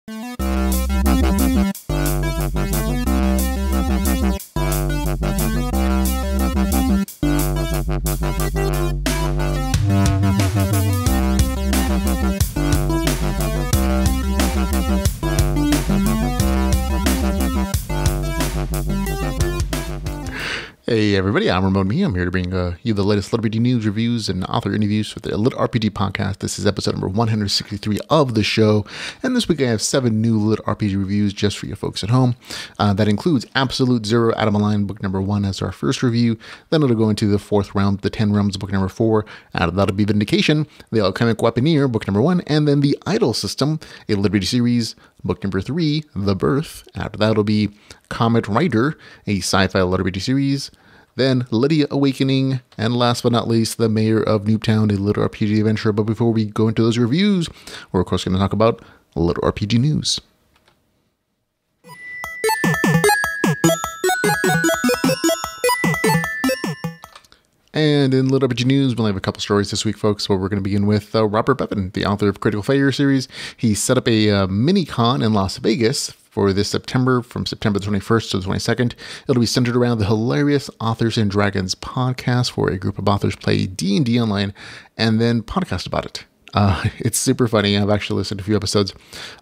Hey everybody, I'm Ramon Mejia. I'm here to bring you the latest LitRPG news, reviews, and author interviews for the LitRPG podcast. This is episode number 163 of the show, and this week I have 7 new LitRPG reviews just for you folks at home. That includes Absolute Zero Out of My Line, book number 1 as our first review. Then it'll go into the 4th realm, the 10 realms, book number 4. That'll be Vindication, the Alchemic Weaponeer, book number 1, and then the Idol System, a LitRPG series, book number 3, The Birth. After that, it'll be Comet Rider, a sci-fi LitRPG series. Then Lydia Awakening, and last but not least, The Mayor of Noobtown, a LitRPG adventure. But before we go into those reviews, we're of course going to talk about LitRPG news. And in LitRPG news, we'll have a couple stories this week, folks. Where we're going to begin with Robert Bevan, the author of Critical Failure series. He set up a mini-con in Las Vegas for this September, from September 21st to the 22nd. It'll be centered around the hilarious Authors and Dragons podcast, where a group of authors play D&D online and then podcast about it. It's super funny. I've actually listened to a few episodes,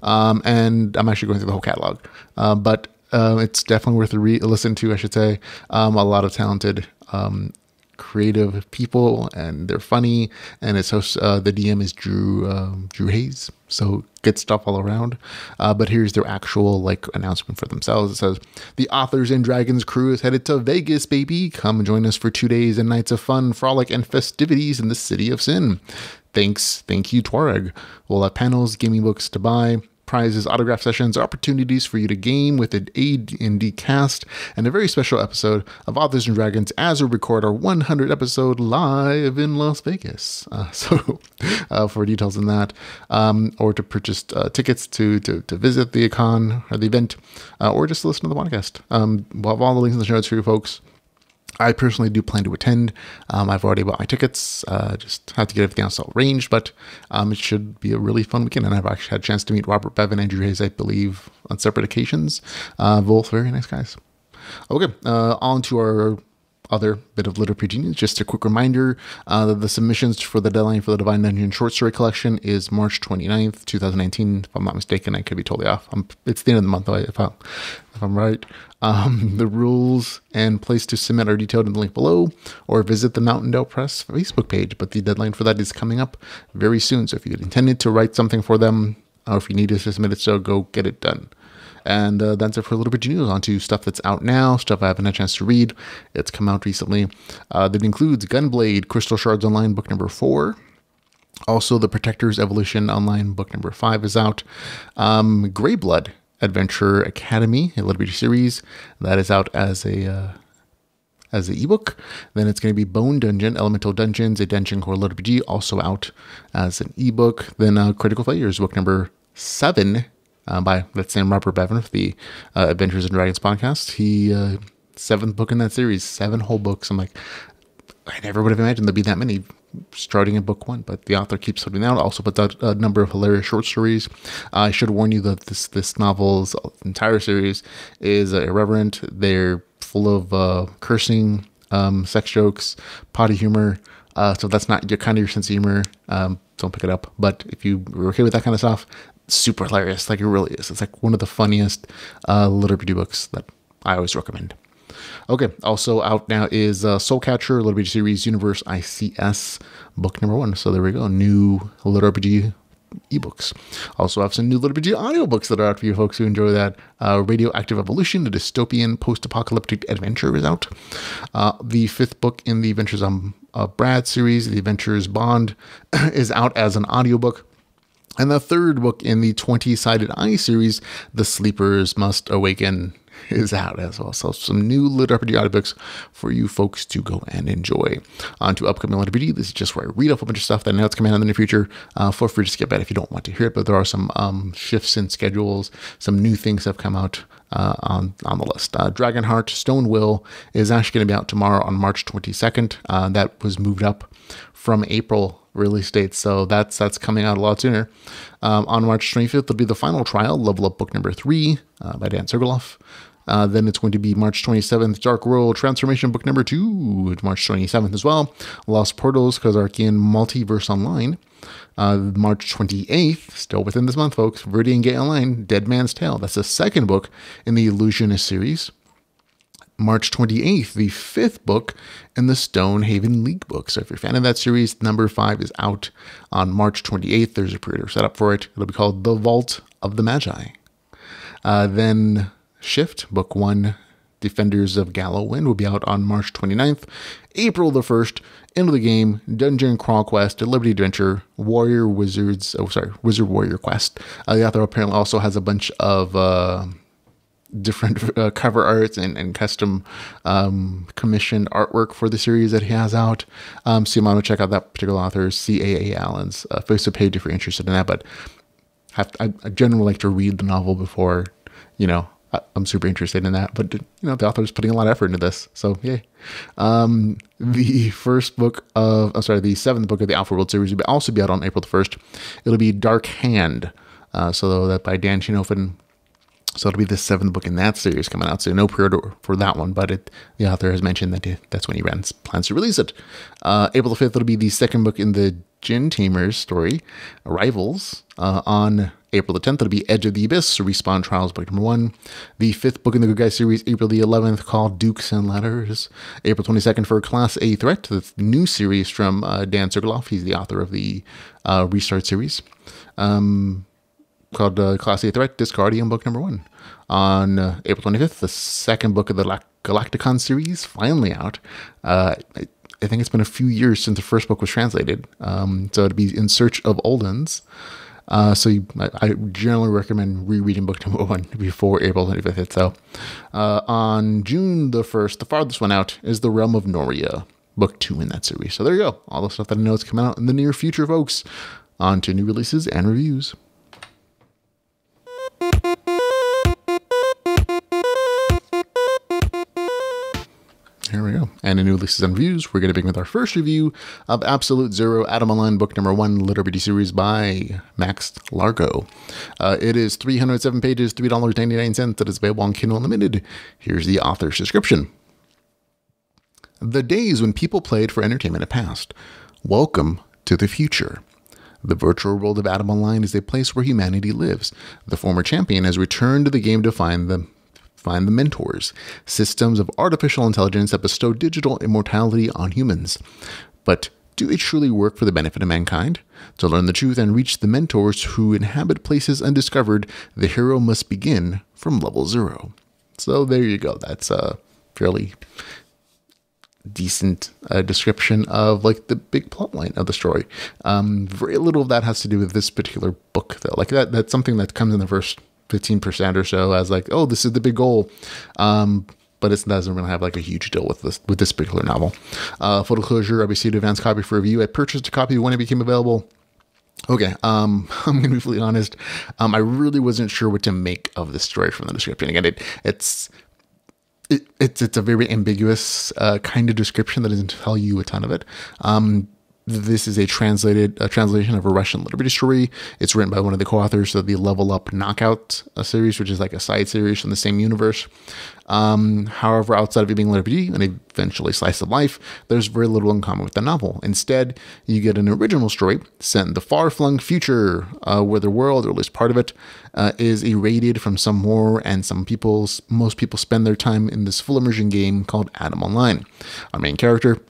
and I'm actually going through the whole catalog. But it's definitely worth a listen to, I should say. A lot of talented creative people, and they're funny, and it's host the DM is Drew Hayes, so good stuff all around. But here's their actual announcement for themselves. It says, the Authors and Dragons crew is headed to Vegas, baby. Come join us for 2 days and nights of fun, frolic, and festivities in the City of Sin. Thank you, Tuareg. We'll have panels, gaming books to buy, prizes, autograph sessions, opportunities for you to game with an AD&D cast, and a very special episode of Authors and Dragons as we record our 100th episode live in Las Vegas. So for details on that, or to purchase tickets to visit the con or the event, or just listen to the podcast, we'll have all the links in the show notes for you folks. I personally do plan to attend. I've already bought my tickets. Just have to get everything else all arranged, but it should be a really fun weekend. And I've actually had a chance to meet Robert Bevan and Drew Hayes, I believe, on separate occasions. Both very nice guys. Okay, on to our other bit of LitRPG news. Just a quick reminder that the submissions for the deadline for the Divine Dungeon short story collection is March 29th, 2019. If I'm not mistaken, I could be totally off. It's the end of the month, though, if I'm right. The rules and place to submit are detailed in the link below, or visit the Mountain Dale Press Facebook page. But the deadline for that is coming up very soon. So if you intended to write something for them, or if you need to submit it, so go get it done. And that's it for LitRPG news. On to stuff that's out now, stuff I haven't had a chance to read. It's come out recently. That includes Gunblade, Crystal Shards Online, book number 4. Also, The Protector's Evolution Online, book number 5 is out. Greyblood Adventure Academy, a LitRPG series, that is out as an ebook. Then it's going to be Bone Dungeon, Elemental Dungeons, a Dungeon Core LitRPG, also out as an ebook. Then Critical Failures, book number 7, by that same Robert Bevan of the Adventures and Dragons podcast. He 7th book in that series, 7 whole books. I'm like, I never would have imagined there'd be that many starting in book 1, but the author keeps putting out. Also puts out a number of hilarious short stories. I should warn you that this novel's entire series is irreverent. They're full of cursing, sex jokes, potty humor. So that's not your sense of humor. Don't pick it up. But if you were okay with that kind of stuff, super hilarious. It really is. It's one of the funniest LitRPG books that I always recommend. Okay, also out now is Soulcatcher, LitRPG series Universe ICS, book number 1. So there we go, new LitRPG ebooks. Also have some new LitRPG audiobooks that are out for you folks who enjoy that. Radioactive Evolution, a dystopian post-apocalyptic adventure is out. The 5th book in the Adventures on Brad series, The Adventures Bond, is out as an audiobook. And the 3rd book in the 20-Sided Eye series, The Sleepers Must Awaken, is out as well. So some new LitRPG audiobooks for you folks to go and enjoy. On to upcoming LitRPG. This is just where I read off a bunch of stuff that I know it's coming out in the near future. Feel free to skip it if you don't want to hear it, but there are some shifts in schedules, some new things that have come out on the list. Dragonheart Stone Will is actually going to be out tomorrow on March 22nd. That was moved up from April release date, so that's coming out a lot sooner. On March 25th, there'll be the final trial, Level Up Book number 3 by Dan Sergeloff. Then it's going to be March 27th, Dark World Transformation Book number 2, March 27th as well. Lost Portals, Khazarkian Multiverse Online. March 28th, still within this month, folks, Viridian Gate Online, Dead Man's Tale. That's the second book in the Illusionist series. March 28th, the 5th book in the Stonehaven League book. So if you're a fan of that series, number 5 is out on March 28th. There's a pre-order set up for it. It'll be called The Vault of the Magi. Then Shift, Book 1, Defenders of Gallowwind, will be out on March 29th. April the 1st, Into the Game, Dungeon Crawl Quest, Liberty Adventure, Wizard Warrior Quest. The author apparently also has a bunch of different cover arts and custom commissioned artwork for the series that he has out. So you might want to check out that particular author, CAA Allen's Facebook page if you're interested in that. But I generally like to read the novel before, I'm super interested in that, but the author is putting a lot of effort into this, so yay. The 7th book of the Alpha World series will also be out on April the 1st. It'll be Dark Hand, so that by Dan Chinofin. So it'll be the 7th book in that series coming out, so no pre-order for that one, but the author has mentioned that that's when he plans to release it. April the 5th, it'll be the 2nd book in the Gin Tamers story, Arrivals. On April the 10th, it'll be Edge of the Abyss, Respawn Trials book number 1. The 5th book in the Good Guys series, April the 11th, called Dukes and Ladders. April 22nd for Class A Threat, the new series from Dan Sergeloff. He's the author of the Restart series. Called Class A Threat, Discardium book number 1. On April 25th, the 2nd book of the Galacticon series, finally out. I think it's been a few years since the first book was translated. So it'd be In Search of Oldens. I generally recommend rereading book number 1 before April 25th. So on June the 1st, the farthest one out is The Realm of Noria, book 2 in that series. So there you go. All the stuff that I know is coming out in the near future, folks. On to new releases and reviews. Here we go. And in new releases and reviews, we're going to begin with our first review of Absolute Zero Adam Online book number 1, LitRPG series by Max Largo. It is 307 pages, $3.99. It is available on Kindle Unlimited. Here's the author's description. The days when people played for entertainment have passed. Welcome to the future. The virtual world of Adam Online is a place where humanity lives. The former champion has returned to the game to find the mentors, systems of artificial intelligence that bestow digital immortality on humans. But do they truly work for the benefit of mankind? To learn the truth and reach the mentors who inhabit places undiscovered, the hero must begin from level 0. So there you go. That's a fairly decent description of like the big plot line of the story. Very little of that has to do with this particular book, though. Like that's something that comes in the first 15% or so as like, oh, this is the big goal. But it doesn't really have like a huge deal with this particular novel. Full disclosure, I received an advanced copy for review. I purchased a copy when it became available. Okay, I'm going to be fully honest. I really wasn't sure what to make of this story from the description. Again, it's a very ambiguous kind of description that doesn't tell you a ton of it. This is a translation of a Russian literature story. It's written by one of the co-authors of the Level Up Knockout series, which is like a side series from the same universe. However, outside of it being literature and eventually slice of life, there's very little in common with the novel. Instead, you get an original story set in the far-flung future, where the world, or at least part of it, is irradiated from some war, and most people spend their time in this full immersion game called Adam Online. Our main character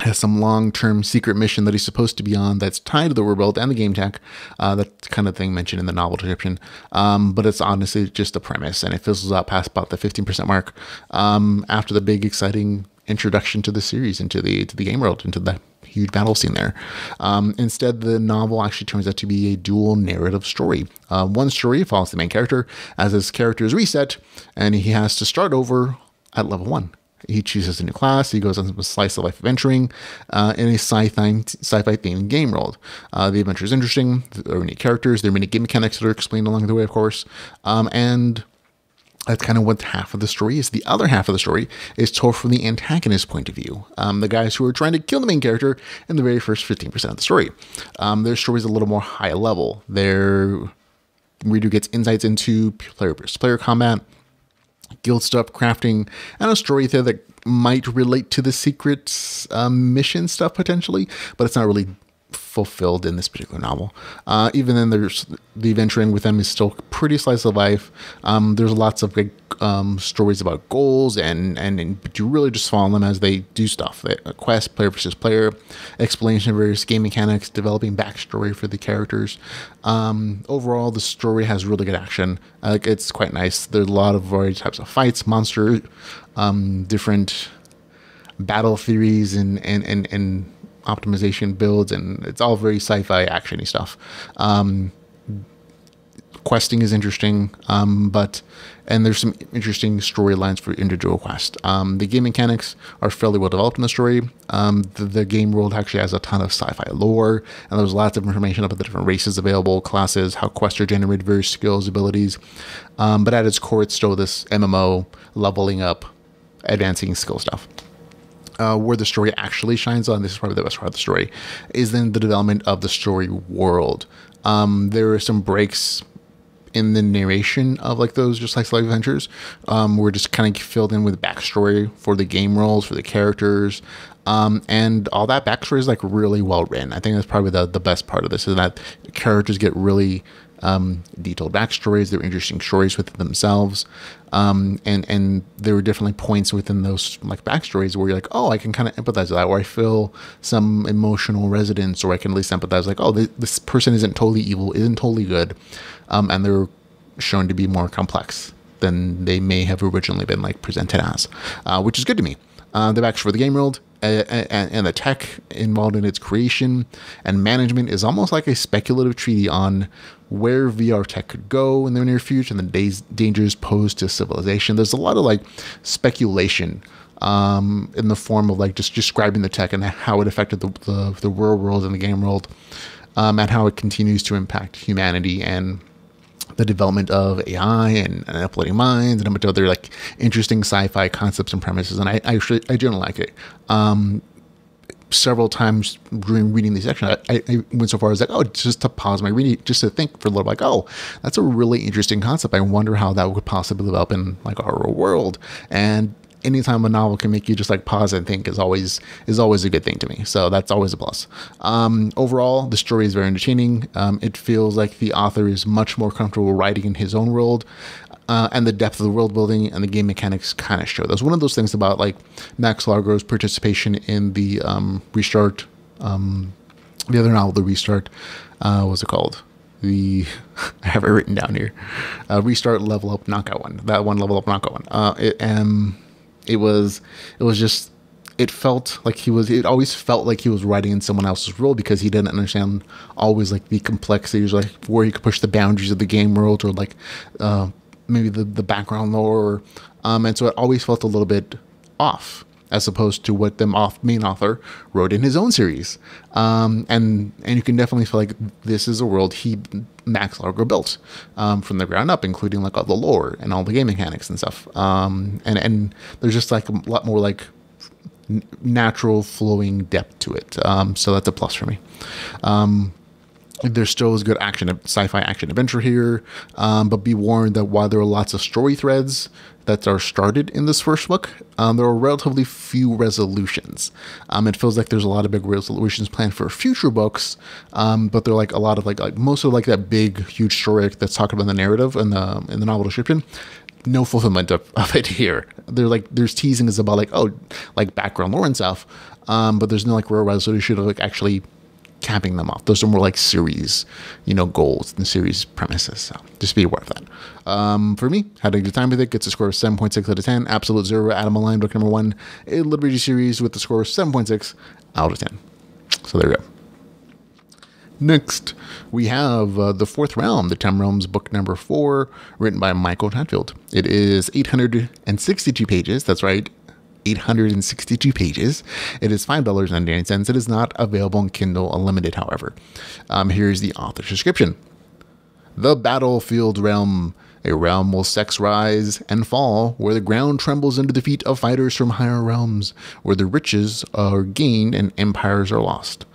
has some long-term secret mission that he's supposed to be on that's tied to the world and the game tech. That kind of thing mentioned in the novel description. But it's honestly just a premise, and it fizzles out past about the 15% mark after the big, exciting introduction to the series, into the game world, into the huge battle scene there. Instead, the novel actually turns out to be a dual narrative story. One story follows the main character as his character is reset, and he has to start over at level 1. He chooses a new class. He goes on some slice of life adventuring in a sci-fi themed game world. The adventure is interesting. There are many characters. There are many game mechanics that are explained along the way, of course. And That's kind of what half of the story is. The other half of the story is told from the antagonist point of view. The guys who are trying to kill the main character in the very first 15% of the story. Their story is a little more high level. Their reader gets insights into player versus player combat, guild stuff, crafting, and a story there that might relate to the secret mission stuff potentially, but it's not really fulfilled in this particular novel. Even then, there's the adventuring with them is still pretty slice of life. There's lots of big stories about goals, and you really just follow them as they do stuff. A quest, player versus player, explanation of various game mechanics, developing backstory for the characters. Overall, the story has really good action. It's quite nice. There's a lot of variety types of fights, monster, different battle theories, and optimization builds, and it's all very sci-fi action-y stuff. Questing is interesting, and there's some interesting storylines for individual quests. The game mechanics are fairly well developed in the story. The game world actually has a ton of sci-fi lore, and there's lots of information about the different races available, classes, how quests are generated, various skills, abilities. But at its core, it's still this MMO, leveling up, advancing skill stuff. Where the story actually shines on, this is probably the best part of the story, is then the development of the story world. There are some breaks in the narration of like those just like slight adventures. We're just kind of filled in with backstory for the game roles, for the characters. And all that backstory is like really well written. I think that's probably the best part of this, is that characters get really detailed backstories. They're interesting stories within themselves. And there were definitely points within those like backstories where you're like, oh, I can kind of empathize with that, or I feel some emotional resonance, or I can at least empathize like, oh, this person isn't totally evil, isn't totally good. And they're shown to be more complex than they may have originally been like presented as, which is good to me. The backstory for the game world and the tech involved in its creation and management is almost like a speculative treatise on where VR tech could go in the near future and the dangers posed to civilization. There's a lot of like speculation in the form of like just describing the tech and how it affected the real world and the game world, and how it continues to impact humanity and the development of AI and uploading minds and a bunch of other like interesting sci-fi concepts and premises. And I generally like it. Several times during reading these sections, I went so far as like, oh, just to pause my reading, just to think for a little, like, oh, that's a really interesting concept. I wonder how that would possibly develop in like our real world. And anytime a novel can make you just like pause and think is always a good thing to me. So that's always a plus. Overall, the story is very entertaining. It feels like the author is much more comfortable writing in his own world. And the depth of the world building and the game mechanics kind of show. That's one of those things about like Max Largo's participation in the Restart, the other novel, the Restart, what's it called? I have it written down here. Restart, Level Up, Knockout one. That one, Level Up, Knockout one. It felt like it always felt like he was writing in someone else's world, because he didn't understand always like the complexities, like where you could push the boundaries of the game world, or like maybe the background lore. And so it always felt a little bit off, as opposed to what the main author wrote in his own series. And you can definitely feel like this is a world Max Largo built from the ground up, including like all the lore and all the game mechanics and stuff. And there's just like a lot more like natural flowing depth to it. So that's a plus for me. There still is good sci-fi action adventure here, but be warned that while there are lots of story threads that are started in this first book, there are relatively few resolutions. It feels like there's a lot of big resolutions planned for future books, but they're like a lot of like most of like that big huge story that's talked about in the narrative and in the novel description. No fulfillment of it here. There's teasings about like, oh, like background lore and stuff, but there's no like real resolution of like actually capping them off. Those are more like series, goals and series premises. So just be aware of that. For me, had a good time with it. Gets a score of 7.6 out of 10. Absolute zero. Adam Align, book number 1, a LitRPG series with the score of 7.6 out of 10. So there we go. Next, we have The Fourth Realm, the 10 Realms, book number 4, written by Michael Chatfield. It is 862 pages. That's right, 862 pages. It is $5.99. It is not available on Kindle Unlimited, however. Here's the author's description. The Battlefield Realm, A realm will sex rise and fall, where the ground trembles under the feet of fighters from higher realms, where the riches are gained and empires are lost.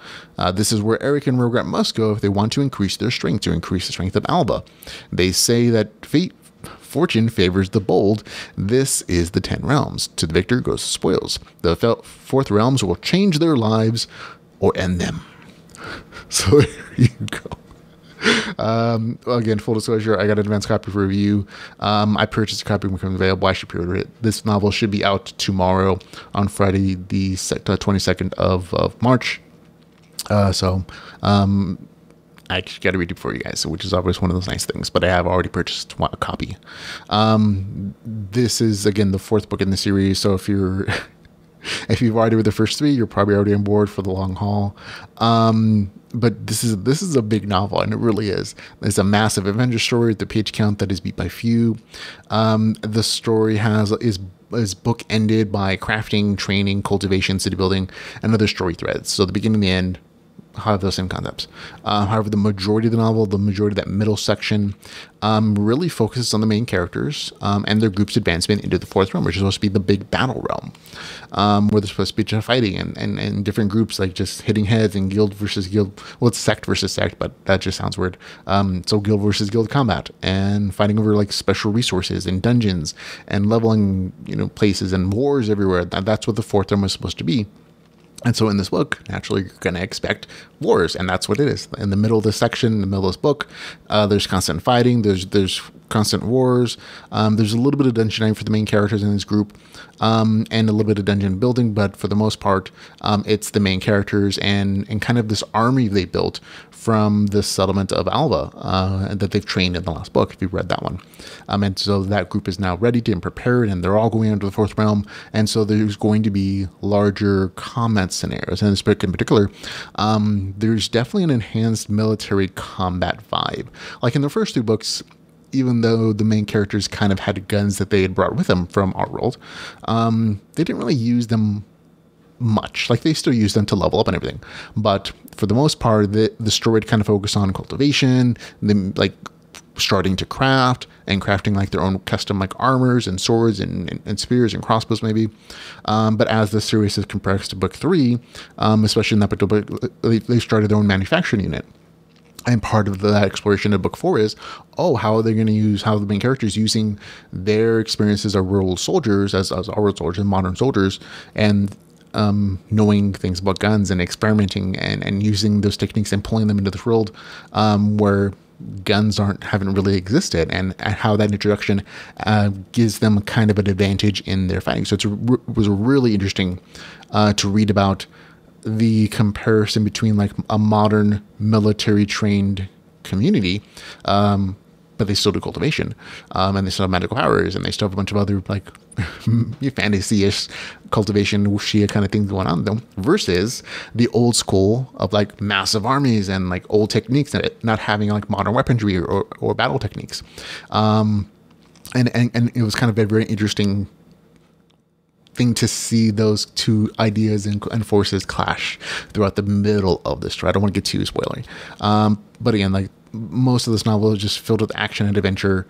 This is where Eric and Rograt must go if they want to increase their strength, to increase the strength of Alba. They say that fortune favors the bold. This is the 10 realms. To the victor goes the spoils. The 4th realms will change their lives or end them. So there you go. Again, full disclosure, I got an advance copy for review. I purchased a copy when it becomes available. I should pre-order it. This novel should be out tomorrow on Friday, the 22nd of March. I actually got to read it for you guys, which is always one of those nice things, but I have already purchased a copy. This is, again, the 4th book in the series, so if you've already read the first 3, you're probably already on board for the long haul. But this is a big novel, and it really is. It's a massive adventure story, the page count that is beat by few. The story is book ended by crafting, training, cultivation, city building, and other story threads. So the beginning and the end have those same concepts. However, the majority of the novel, the majority of that middle section, really focuses on the main characters and their group's advancement into the 4th realm, which is supposed to be the big battle realm, where there's supposed to be fighting and different groups, like just hitting heads and guild versus guild. Well, it's sect versus sect, but that just sounds weird. So guild versus guild combat and fighting over like special resources and dungeons and leveling, places and wars everywhere. That's what the 4th realm is supposed to be. And so in this book, naturally, you're going to expect wars, and that's what it is. In the middle of this section, in the middle of this book, there's constant fighting, there's constant wars, there's a little bit of dungeoning for the main characters in this group, and a little bit of dungeon building, but for the most part, it's the main characters and kind of this army they built from the settlement of Alba that they've trained in the last book, if you've read that one. And so that group is now ready and prepared, and they're all going into the 4th realm, and so there's going to be larger combat scenarios. And in this book in particular, there's definitely an enhanced military combat vibe. Like in the first 2 books, even though the main characters kind of had guns that they had brought with them from our world, they didn't really use them much. Like they still use them to level up and everything, but for the most part, the story would kind of focus on cultivation, them like starting to craft and crafting like their own custom like armors and swords and spears and crossbows maybe. But as the series has compressed to book 3, especially in that particular book, they started their own manufacturing unit. And part of that exploration of book 4 is, how are they going to use, how the main characters using their experiences as rural soldiers, as our world soldiers and modern soldiers, and knowing things about guns and experimenting and using those techniques and pulling them into the world where guns haven't really existed, and how that introduction gives them kind of an advantage in their fighting. So it was really interesting to read about the comparison between like a modern military trained community, but they still do cultivation, and they still have magical powers, and they still have a bunch of other like fantasy-ish cultivation Shia kind of things going on though, versus the old school of like massive armies and like old techniques, not having like modern weaponry or battle techniques. And it was kind of a very interesting thing to see those 2 ideas and forces clash throughout the middle of this story. I don't want to get too spoilery. But again, like most of this novel is just filled with action and adventure,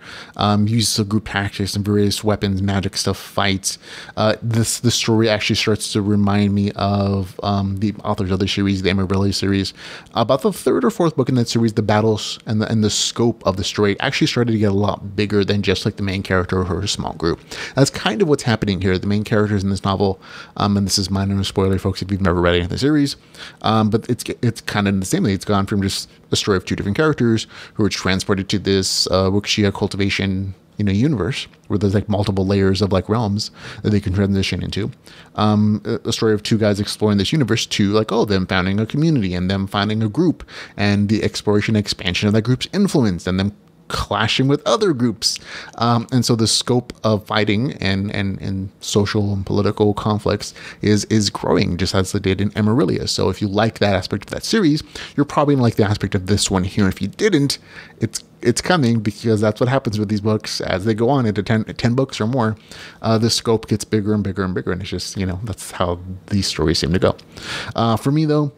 uses of group tactics and various weapons, magic stuff, fights. The story actually starts to remind me of the author's other series, the Amarillo series. About the 3rd or 4th book in that series, the battles and the scope of the story actually started to get a lot bigger than just like the main character or her small group. That's kind of what's happening here. The main characters in this novel, and this is minor spoiler, folks, if you've never read any of the series, but it's kind of the same thing. It's gone from just a story of 2 different characters who are transported to this Wuxia cultivation universe where there's like multiple layers of like realms that they can transition into. A story of 2 guys exploring this universe to like, them founding a community and them finding a group and the exploration and expansion of that group's influence and them clashing with other groups. And so the scope of fighting and social and political conflicts is growing, just as it did in Amarillo. So if you like that aspect of that series, you're probably going to like the aspect of this one here. If you didn't, it's coming, because that's what happens with these books as they go on into 10 books or more. The scope gets bigger and bigger and bigger, and it's just, that's how these stories seem to go. For me, though,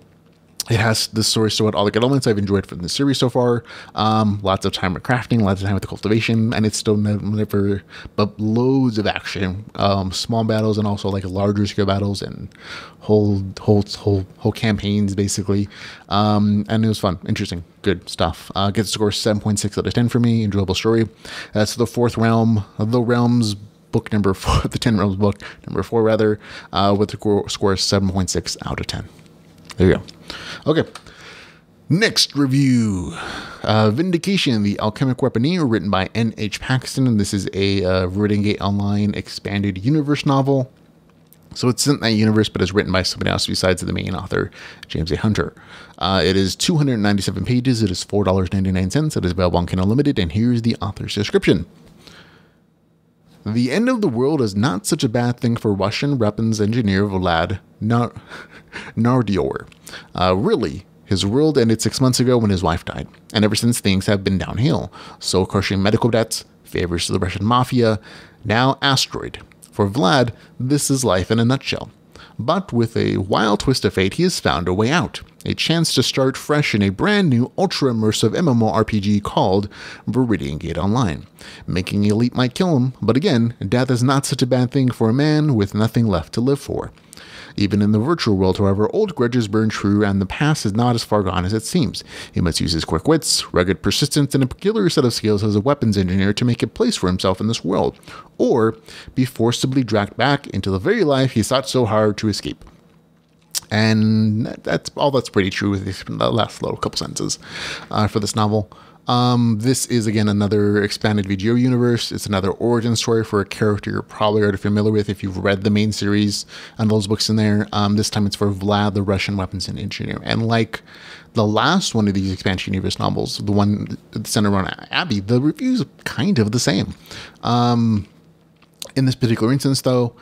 It has the story still at all the good elements I've enjoyed from the series so far. Lots of time with crafting, lots of time with the cultivation, and it's still never, but loads of action, small battles, and also like larger scale battles and whole campaigns basically. And it was fun, interesting, good stuff. Gets a score 7.6 out of 10 for me. Enjoyable story. That's the fourth realm of the realms. Book number 4, the 10 Realms book number 4 rather, with the score 7.6 out of 10. There you go. Okay. Next review. Vindication, the Alchemic Weaponeer, written by N.H. Paxton. And this is a Vindication Online expanded universe novel. So it's in that universe, but it's written by somebody else besides the main author, James A. Hunter. It is 297 pages. It is $4.99. It is available on Kindle Unlimited. And here's the author's description. The end of the world is not such a bad thing for Russian weapons engineer Vlad Nardior. Really, his world ended 6 months ago when his wife died, and ever since things have been downhill. Soul-crushing medical debts, favors to the Russian mafia, now asteroid. For Vlad, this is life in a nutshell. But with a wild twist of fate, he has found a way out. A chance to start fresh in a brand new ultra-immersive MMORPG called Viridian Gate Online. Making a leap might kill him, but again, death is not such a bad thing for a man with nothing left to live for. Even in the virtual world, however, old grudges burn true and the past is not as far gone as it seems. He must use his quick wits, rugged persistence, and a peculiar set of skills as a weapons engineer to make a place for himself in this world, or be forcibly dragged back into the very life he sought so hard to escape. And that's pretty true with the last little couple sentences for this novel. This is, again, another expanded VGO universe. It's another origin story for a character you're probably already familiar with if you've read the main series and those books in there. This time it's for Vlad, the Russian weapons engineer. And like the last one of these expansion universe novels, the one centered around Abby, the review's kind of the same. In this particular instance, though,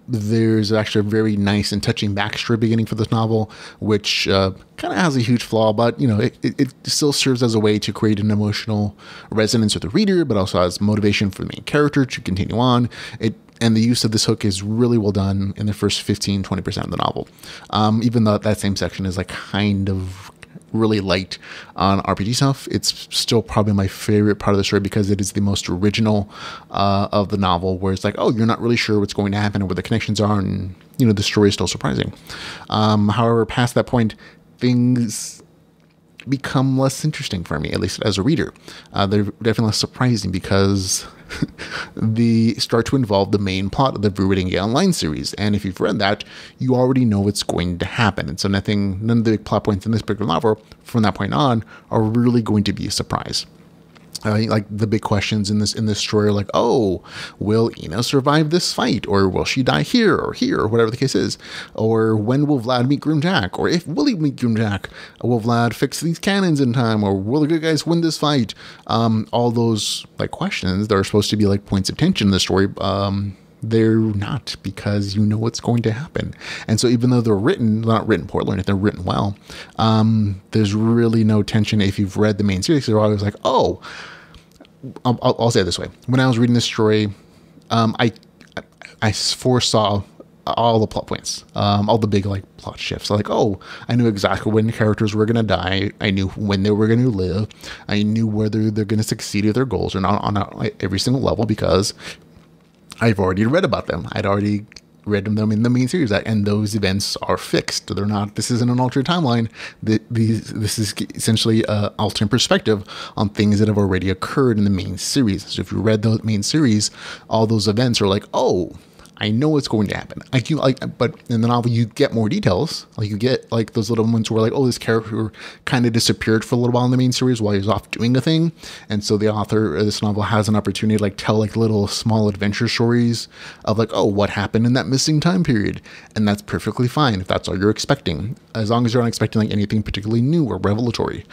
there's actually a very nice and touching backstory beginning for this novel, which kind of has a huge flaw, but you know, it still serves as a way to create an emotional resonance with the reader, but also as motivation for the main character to continue on. And the use of this hook is really well done in the first 15-20% of the novel, even though that same section is like kind of really light on RPG stuff. It's still probably my favorite part of the story because it is the most original of the novel, where it's like, oh, you're not really sure what's going to happen or where the connections are, and you know, the story is still surprising. However, past that point, things become less interesting for me, at least as a reader. They're definitely less surprising because they start to involve the main plot of the Viridian Gate Online series. And if you've read that, you already know what's going to happen. And so none of the big plot points in this particular novel from that point on are really going to be a surprise. Like the big questions in this story are like, oh, will Ina survive this fight, or will she die here, or whatever the case is, or when will Vlad meet Grimjack, or if will he meet Grimjack, will Vlad fix these cannons in time, or will the good guys win this fight? All those like questions that are supposed to be like points of tension in the story, they're not, because you know what's going to happen. And so even though they're not written poorly, if they're written well, there's really no tension. If you've read the main series, they're always like, oh, I'll say it this way. When I was reading this story, I foresaw all the plot points, all the big like plot shifts. Like, oh, I knew exactly when the characters were going to die. I knew when they were going to live. I knew whether they're going to succeed at their goals or not on every single level, because I've already read about them. I'd already read them in the main series, and those events are fixed. They're not. This isn't an alternate timeline. This is essentially an alternate perspective on things that have already occurred in the main series. So if you read the main series, all those events are like, oh, I know what's going to happen. But in the novel, you get more details. Like you get like those little moments where like, oh, this character kind of disappeared for a little while in the main series while he's off doing a thing, and so the author of this novel has an opportunity to like tell like little small adventure stories of like, oh, what happened in that missing time period, and that's perfectly fine if that's all you're expecting, as long as you're not expecting like anything particularly new or revelatory.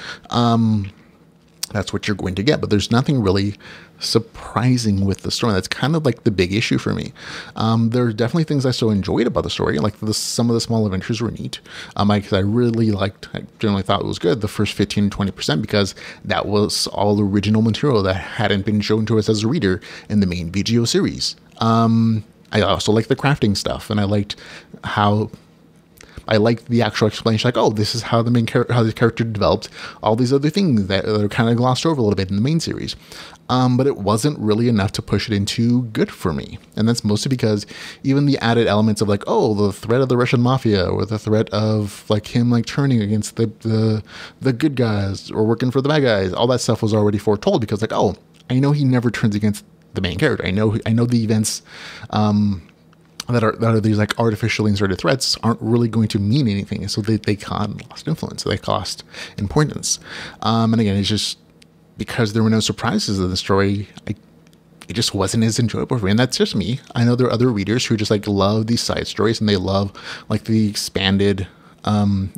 That's what you're going to get. But there's nothing really surprising with the story. That's kind of like the big issue for me. There are definitely things I still enjoyed about the story. Like some of the small adventures were neat. I generally thought it was good, the first 15-20%, because that was all original material that hadn't been shown to us as a reader in the main VGO series. I also liked the crafting stuff, and I liked how I like the actual explanation, like, oh, this is how the how the character developed all these other things that are kind of glossed over a little bit in the main series. But it wasn't really enough to push it into good for me. And that's mostly because even the added elements of like, oh, the threat of the Russian mafia, or the threat of like him like turning against the good guys or working for the bad guys, all that stuff was already foretold, because like, oh, I know he never turns against the main character. I know the events that are these like artificially inserted threats aren't really going to mean anything. So they lost influence. They cost importance. And again, it's just because there were no surprises in the story, it just wasn't as enjoyable for me. And that's just me. I know there are other readers who just like love these side stories, and they love like the expanded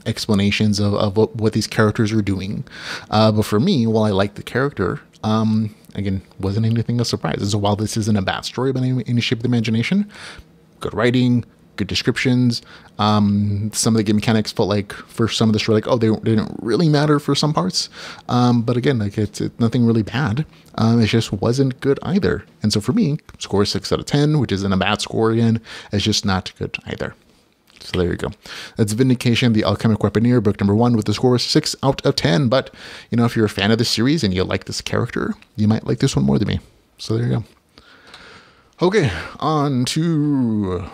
explanations of what these characters are doing. But for me, while I like the character, again, wasn't anything a surprise. And so while this isn't a bad story by any shape of the imagination, good writing, good descriptions. Some of the game mechanics felt like for some of the story, like, oh, they didn't really matter for some parts. But again, like it's nothing really bad. It just wasn't good either. And so for me, score 6 out of 10, which isn't a bad score again. It's just not good either. So there you go. That's Vindication, the Alchemic Weaponeer, book number 1, with the score 6 out of 10. But, you know, if you're a fan of this series and you like this character, you might like this one more than me. So there you go. Okay, on to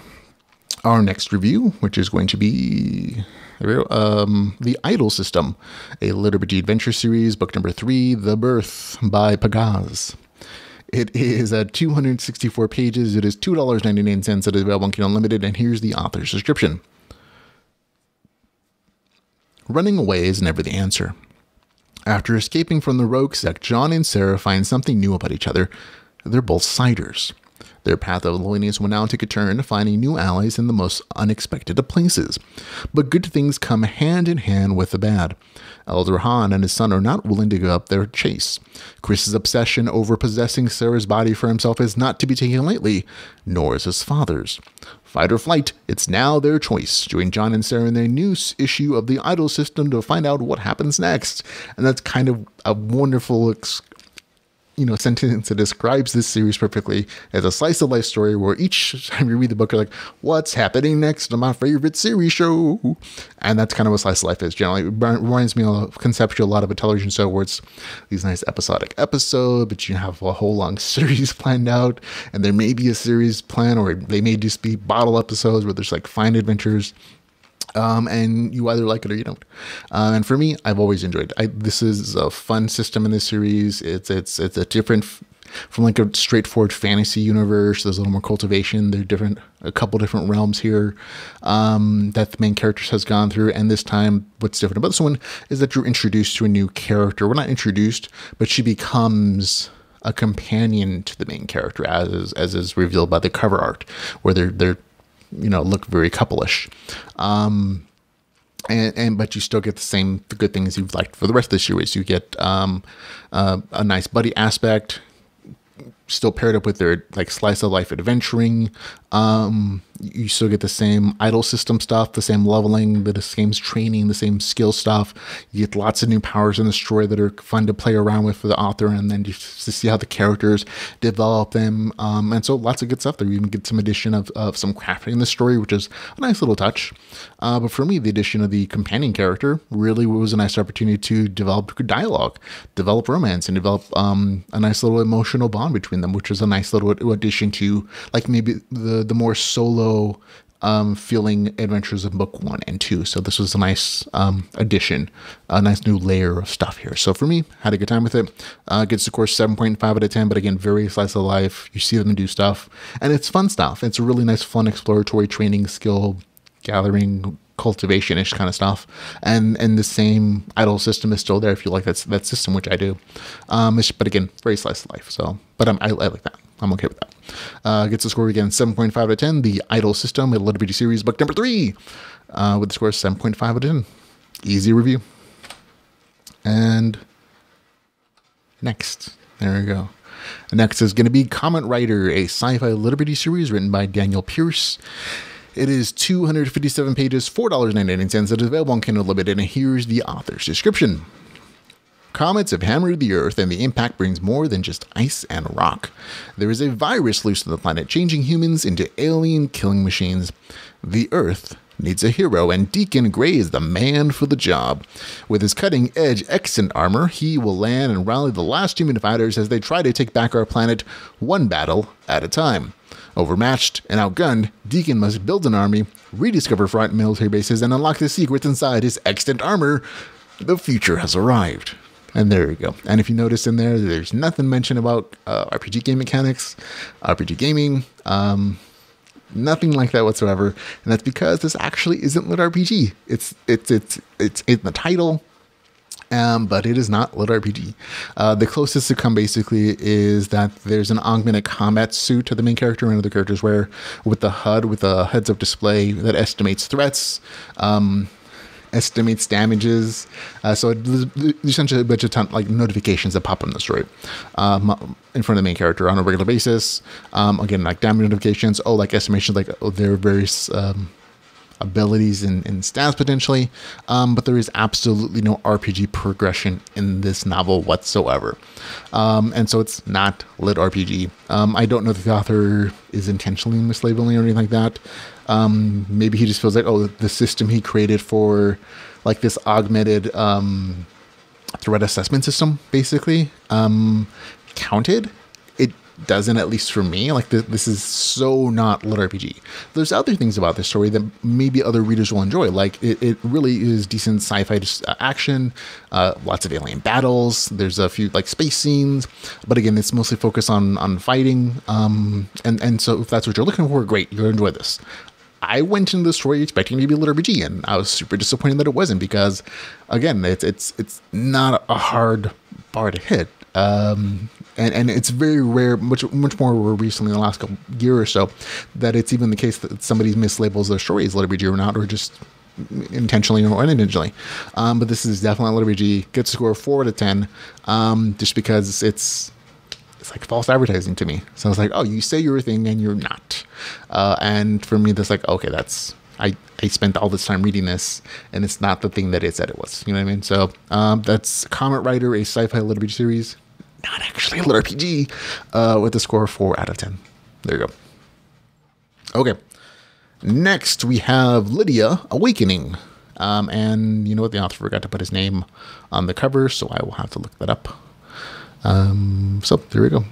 our next review, which is going to be The Idol System, a LitRPG adventure series, book number 3, The Birth, by Pagaz. It is at 264 pages. It is $2.99. It is available on Kindle Unlimited, and here's the author's description. Running away is never the answer. After escaping from the rogue sect, John and Sarah find something new about each other. They're both siders. Their path of loneliness will now take a turn, finding new allies in the most unexpected of places. But good things come hand in hand with the bad. Elder Han and his son are not willing to give up their chase. Chris's obsession over possessing Sarah's body for himself is not to be taken lightly, nor is his father's. Fight or flight, it's now their choice. Join John and Sarah in their new issue of the Idol System to find out what happens next. And that's kind of a wonderful sentence that describes this series perfectly as a slice of life story where each time you read the book, you're like, what's happening next on my favorite series show? And that's kind of what slice of life is generally. It reminds me of conceptual a lot of a television show where it's these nice episodic episodes, but you have a whole long series planned out, and there may be a series plan, or they may just be bottle episodes where there's like fine adventures. And you either like it or you don't. And for me, I've always enjoyed it. This is a fun system in this series. It's a different from like a straightforward fantasy universe. There's a little more cultivation. There's a couple different realms here that the main characters has gone through. And this time, what's different about this one is that you're introduced to a new character. We're not introduced, but she becomes a companion to the main character, as is revealed by the cover art, where they're look very couple-ish. But you still get the good things you've liked for the rest of the series. You get a nice buddy aspect, still paired up with their like slice of life adventuring. You still get the same idol system stuff, the same leveling, the same training, the same skill stuff. You get lots of new powers in the story that are fun to play around with for the author, and then just to see how the characters develop them. And so lots of good stuff there. You even get some addition of some crafting in the story, which is a nice little touch. But for me, the addition of the companion character really was a nice opportunity to develop good dialogue, develop romance, and develop a nice little emotional bond between them, which is a nice little addition to like maybe the more solo feeling adventures of book 1 and 2. So this was a nice addition, a nice new layer of stuff here. So for me, had a good time with it. Gets of course 7.5 out of 10, but again, very slice of life. You see them do stuff, and it's fun stuff. It's a really nice, fun, exploratory training, skill gathering, cultivation-ish kind of stuff. And the same idol system is still there if you like that system, which I do. But again, very slice of life. So, but I like that. I'm okay with that. Gets a score again, 7.5 out of 10. The Idol System, a LitRPG series, book number 3, with the score 7.5 out of 10. Easy review. And next, there we go. Next is going to be Comet Rider, a sci-fi LitRPG series written by Daniel Pierce. It is 257 pages, $4.99. It is available on Kindle Unlimited, and here's the author's description. Comets have hammered the Earth, and the impact brings more than just ice and rock. There is a virus loose on the planet, changing humans into alien killing machines. The Earth needs a hero, and Deacon Gray is the man for the job. With his cutting-edge Extant armor, he will land and rally the last human fighters as they try to take back our planet one battle at a time. Overmatched and outgunned, Deacon must build an army, rediscover front military bases, and unlock the secrets inside his Extant armor. The future has arrived. And there you go. And if you notice in there, there's nothing mentioned about RPG game mechanics, RPG gaming, nothing like that whatsoever. And that's because this actually isn't LitRPG. It's in the title, but it is not LitRPG. The closest to come basically is that there's an augmented Comet suit to the main character and other characters wear with the HUD, with a heads-up display that estimates threats, estimates damages, so there's essentially a bunch of like notifications that pop up in the story in front of the main character on a regular basis. Again, like damage notifications, like estimations, like there are various abilities and stats potentially, but there is absolutely no RPG progression in this novel whatsoever, and so it's not LitRPG. I don't know if the author is intentionally mislabeling or anything like that. Maybe he just feels like, the system he created for like this augmented threat assessment system basically counted. It doesn't, at least for me. Like this is so not LitRPG. There's other things about this story that maybe other readers will enjoy. Like it really is decent sci-fi action, lots of alien battles. There's a few like space scenes, but again, it's mostly focused on fighting. And so if that's what you're looking for, great, you'll enjoy this. I went into the story expecting it to be LitRPG, and I was super disappointed that it wasn't, because again, it's not a hard bar to hit. And it's very rare, much more recently in the last year or so, that it's even the case that somebody mislabels their story as LitRPG or not, or just intentionally or unintentionally. But this is definitely LitRPG. Gets a score of 4 out of 10, just because it's like false advertising to me. So I was like, you say you're a thing and you're not. And for me, that's like, okay, I spent all this time reading this, and it's not the thing that it said it was. You know what I mean? So that's Comet Rider, a sci-fi LitRPG series, not actually a LitRPG, with a score of 4 out of 10. There you go. Okay. Next, we have Lydia, Awakening. And you know what? The author forgot to put his name on the cover, so I will have to look that up. So there we go.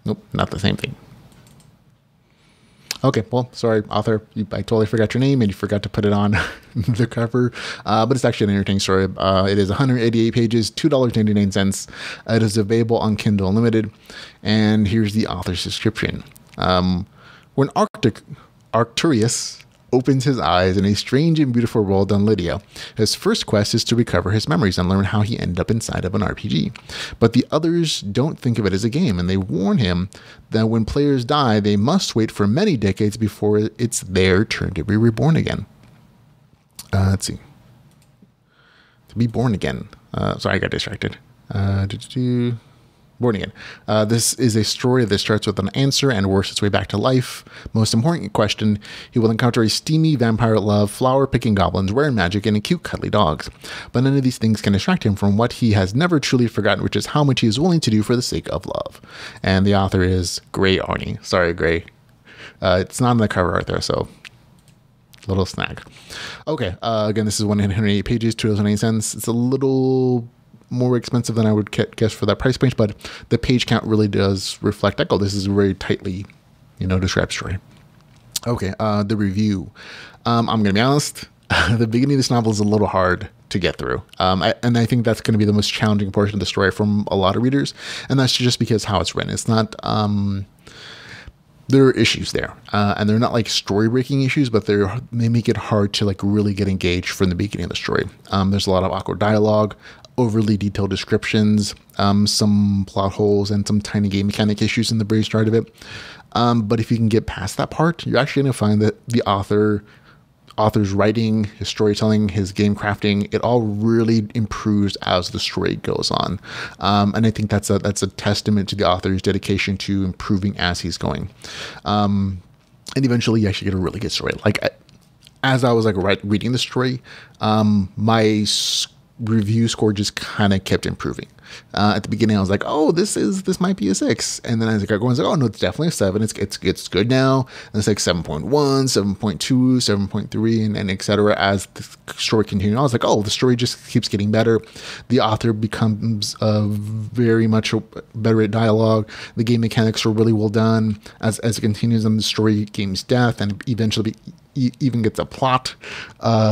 Nope, not the same thing. Okay, well, sorry, author. I totally forgot your name, and you forgot to put it on the cover. But it's actually an entertaining story. It is 188 pages, $2.99. It is available on Kindle Unlimited. And here's the author's description. When Arcturus opens his eyes in a strange and beautiful world on Lydia, his first quest is to recover his memories and learn how he ended up inside of an RPG. But the others don't think of it as a game, and they warn him that when players die, they must wait for many decades before it's their turn to be reborn again. Let's see. To be born again. Sorry, I got distracted. Born again. This is a story that starts with an answer and works its way back to life. Most important question, he will encounter a steamy vampire love, flower-picking goblins, rare magic, and cute cuddly dogs. But none of these things can distract him from what he has never truly forgotten, which is how much he is willing to do for the sake of love. And the author is Gray Arnie. Sorry, Gray. It's not on the cover art there, so little snag. Okay, again, this is 188 pages, $2.98. It's a little more expensive than I would guess for that price range, but the page count really does reflect that. This is a very tightly, described story. Okay, the review. I'm going to be honest, the beginning of this novel is a little hard to get through. And I think that's going to be the most challenging portion of the story from a lot of readers, and that's just because how it's written. It's not... there are issues there, and they're not like story-breaking issues, but they make it hard to like really get engaged from the beginning of the story. There's a lot of awkward dialogue, overly detailed descriptions, some plot holes, and some tiny game mechanic issues in the very start of it. But if you can get past that part, you're actually going to find that the author's writing, his storytelling, his game crafting, it all really improves as the story goes on. And I think that's a testament to the author's dedication to improving as he's going. And eventually you actually get a really good story. Like as I was like reading the story, my review score just kind of kept improving. At the beginning, I was like, "Oh, this might be a 6," and then as I got going, I was like, "Oh no, it's definitely a 7. It's good now." And it's like 7.1, 7.2, 7.3, and etc. As the story continued, I was like, "Oh, the story just keeps getting better. The author becomes very much better at dialogue. The game mechanics are really well done. As it continues, and the story gains depth, and eventually even gets a plot,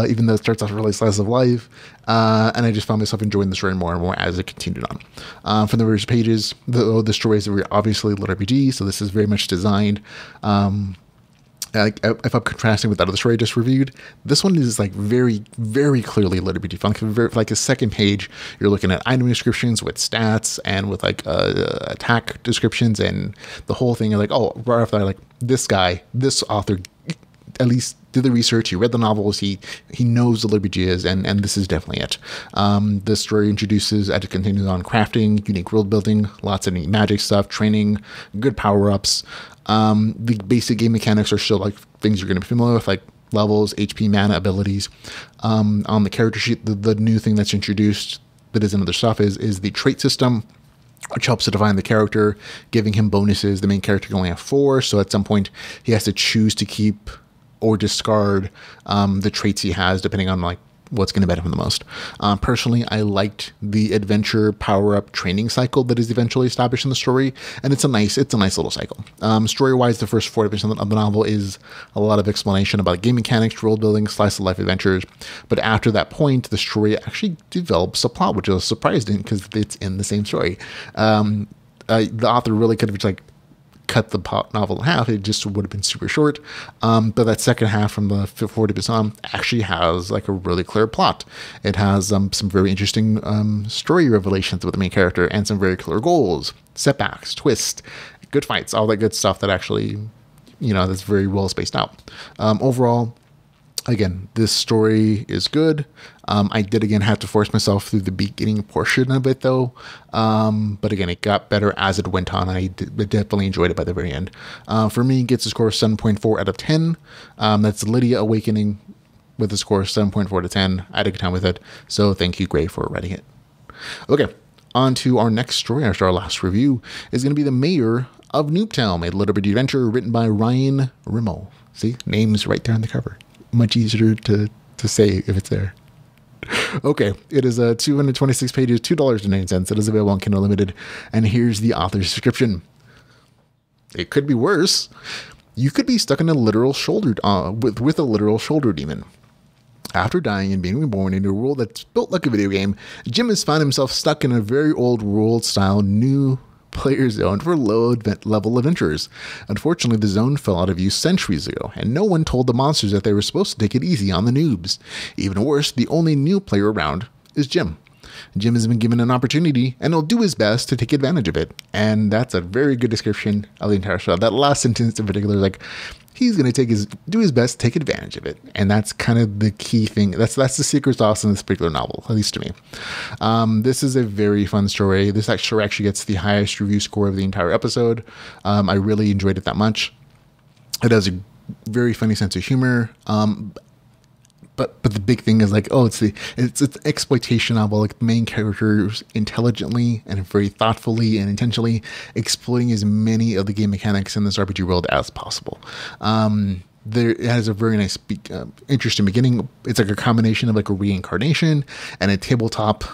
even though it starts off really slice of life." And I just found myself enjoying the story more and more as it continued on. From the various pages, the stories are obviously LitRPG, so this is very much designed. If I'm contrasting with that other story I just reviewed, this one is like very, very clearly LitRPG fun. Like a second page, you're looking at item descriptions with stats and with like attack descriptions and the whole thing. You're like, oh, right after that, like this author at least did the research, he read the novels, he knows what LitRPG is, and this is definitely it. The story introduces, as it continues on, crafting, unique world building, lots of neat magic stuff, training, good power-ups. The basic game mechanics are still like things you're going to be familiar with, like levels, HP, mana, abilities. On the character sheet, the new thing that's introduced that isn't other stuff is the trait system, which helps to define the character, giving him bonuses. The main character can only have 4, so at some point he has to choose to keep or discard the traits he has, depending on like what's going to benefit him the most. Personally, I liked the adventure power-up training cycle that is eventually established in the story, and it's a nice little cycle. Story-wise, the first 40% of the novel is a lot of explanation about game mechanics, world building, slice of life adventures. But after that point, the story actually develops a plot, which I was surprised in because it's in the same story. The author really could have just like cut the novel in half. It just would have been super short. But that second half from the 40% on actually has like a really clear plot. It has some very interesting story revelations with the main character and some very clear goals, setbacks, twists, good fights, all that good stuff that actually, that's very well spaced out. Overall, again, this story is good. I did again have to force myself through the beginning portion of it though. But again, it got better as it went on. I definitely enjoyed it by the very end. For me, it gets a score of 7.4 out of 10. That's Lydia Awakening with a score of 7.4 out of 10. I had a good time with it. So thank you, Gray, for writing it. Okay, on to our next story. After our last review is going to be The Mayor of Noobtown, a LitRPG adventure written by Ramon Mejia. See, name's right there on the cover. Much easier to say if it's there. Okay, it is 226 pages, $2.09. It is available on Kindle Unlimited, and here's the author's description. It could be worse. You could be stuck in a literal shoulder with a literal shoulder demon. After dying and being reborn into a world that's built like a video game, Jim has found himself stuck in a very old world-style new player zone for low-level adventurers. Unfortunately, the zone fell out of use centuries ago, and no one told the monsters that they were supposed to take it easy on the noobs. Even worse, the only new player around is Jim. Jim has been given an opportunity, and he'll do his best to take advantage of it. And that's a very good description of the entire show. That last sentence in particular is like, he's going to do his best to take advantage of it. And that's kind of the key thing. That's the secret sauce in this particular novel, at least to me. This is a very fun story. This actually gets the highest review score of the entire episode. I really enjoyed it that much. It has a very funny sense of humor. But the big thing is like, oh, it's exploitation of like main characters intelligently and very thoughtfully and intentionally exploiting as many of the game mechanics in this RPG world as possible. It has a very nice, interesting beginning. It's like a combination of like a reincarnation and a tabletop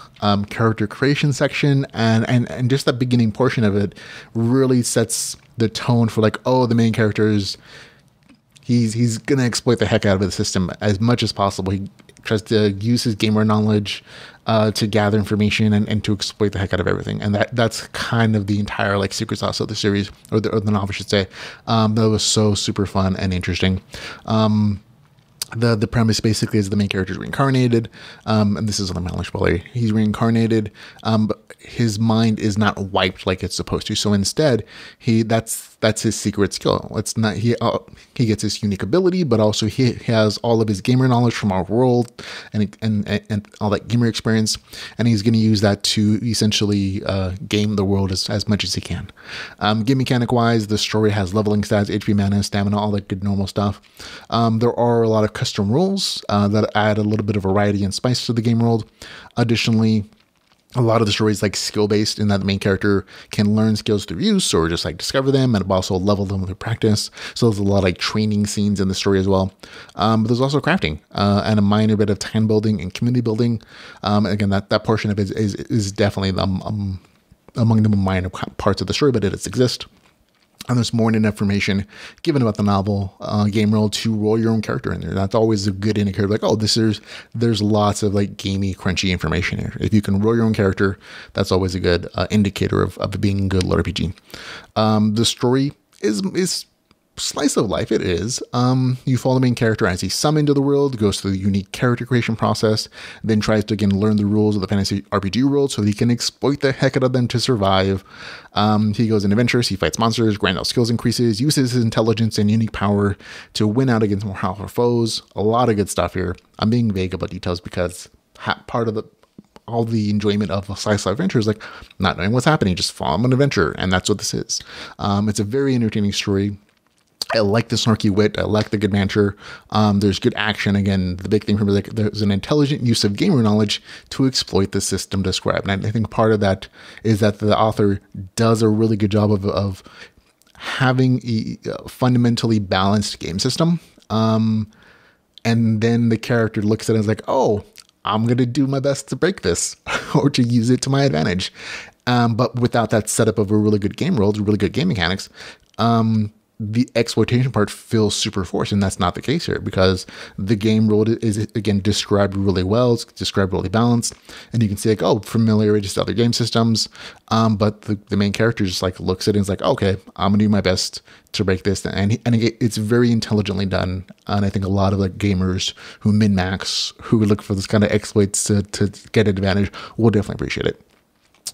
character creation section, and just that beginning portion of it really sets the tone for like, oh, the main character is. He's going to exploit the heck out of the system as much as possible. He tries to use his gamer knowledge to gather information and to exploit the heck out of everything. And that's kind of the entire like secret sauce of the series, or the novel, I should say. That was so super fun and interesting. The premise basically is the main character is reincarnated, and this is a mild spoiler. He's reincarnated, but his mind is not wiped like it's supposed to. So instead, that's his secret skill. It's not he gets his unique ability, but also he has all of his gamer knowledge from our world and all that gamer experience, and he's going to use that to essentially game the world as much as he can. Game mechanic wise, the story has leveling stats, HP, mana, stamina, all that good normal stuff. There are a lot of custom rules that add a little bit of variety and spice to the game world. Additionally, a lot of the story is like skill based in that the main character can learn skills through use or just like discover them and also level them through practice. So there's a lot of like training scenes in the story as well. But there's also crafting and a minor bit of town building and community building. Again, that portion of it is definitely among the minor parts of the story, but it does exist. And there's more information given about the novel game world to roll your own character in there. That's always a good indicator. Like, oh, there's lots of like gamey, crunchy information here. If you can roll your own character, that's always a good indicator of it being a good LitRPG. The story is slice of life. It is. You follow the main character as he's summoned to the world, goes through the unique character creation process, then tries to again learn the rules of the fantasy RPG world so he can exploit the heck out of them to survive. He goes on adventures, he fights monsters, grants skills increases, uses his intelligence and unique power to win out against more powerful foes. A lot of good stuff here. I'm being vague about details because part of all the enjoyment of a sci-fi adventure is like not knowing what's happening, just follow an adventure, and that's what this is. It's a very entertaining story. I like the snarky wit. I like the good banter. There's good action. Again, the big thing for me is like there's an intelligent use of gamer knowledge to exploit the system described. And I think part of that is that the author does a really good job of having a fundamentally balanced game system. And then the character looks at it and is like, oh, I'm going to do my best to break this or to use it to my advantage. But without that setup of a really good game world, really good game mechanics, the exploitation part feels super forced, and that's not the case here because the game world is again described really well. It's described really balanced, and you can see like, oh, familiarity to other game systems. But the main character just like looks at it and is like, okay, I'm gonna do my best to break this, and it's very intelligently done. And I think a lot of like gamers who min-max, who look for this kind of exploits to get an advantage, will definitely appreciate it.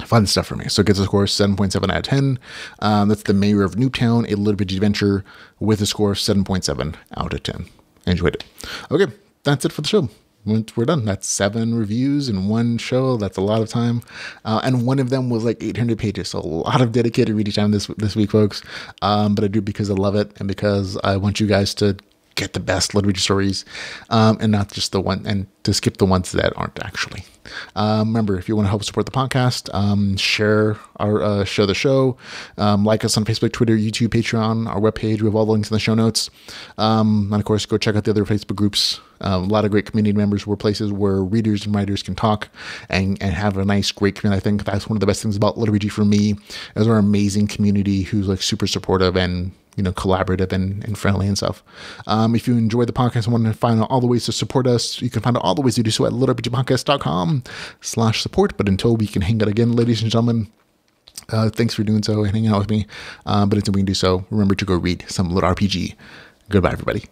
Fun stuff for me. So it gets a score of 7.7 out of 10. That's the Mayor of Noobtown, a LitRPG adventure with a score of 7.7 out of 10. I enjoyed it. Okay, that's it for the show. We're done. That's 7 reviews in one show. That's a lot of time. And one of them was like 800 pages. So a lot of dedicated reading time this week, folks. But I do it because I love it and because I want you guys to get the best LitRPG stories and not just the one, and to skip the ones that aren't actually. Remember, if you want to help support the podcast, share the show, like us on Facebook, Twitter, YouTube, Patreon, our webpage. We have all the links in the show notes. And of course, go check out the other Facebook groups. A lot of great community members were places where readers and writers can talk and have a nice, great community. I think that's one of the best things about LitRPG for me is our amazing community who's like super supportive and collaborative and friendly and stuff. If you enjoy the podcast and want to find out all the ways to support us, you can find out all the ways to do so at litrpgpodcast.com/support. But until we can hang out again, ladies and gentlemen, thanks for doing so and hanging out with me. But until we can do so, remember to go read some LitRPG. Goodbye, everybody.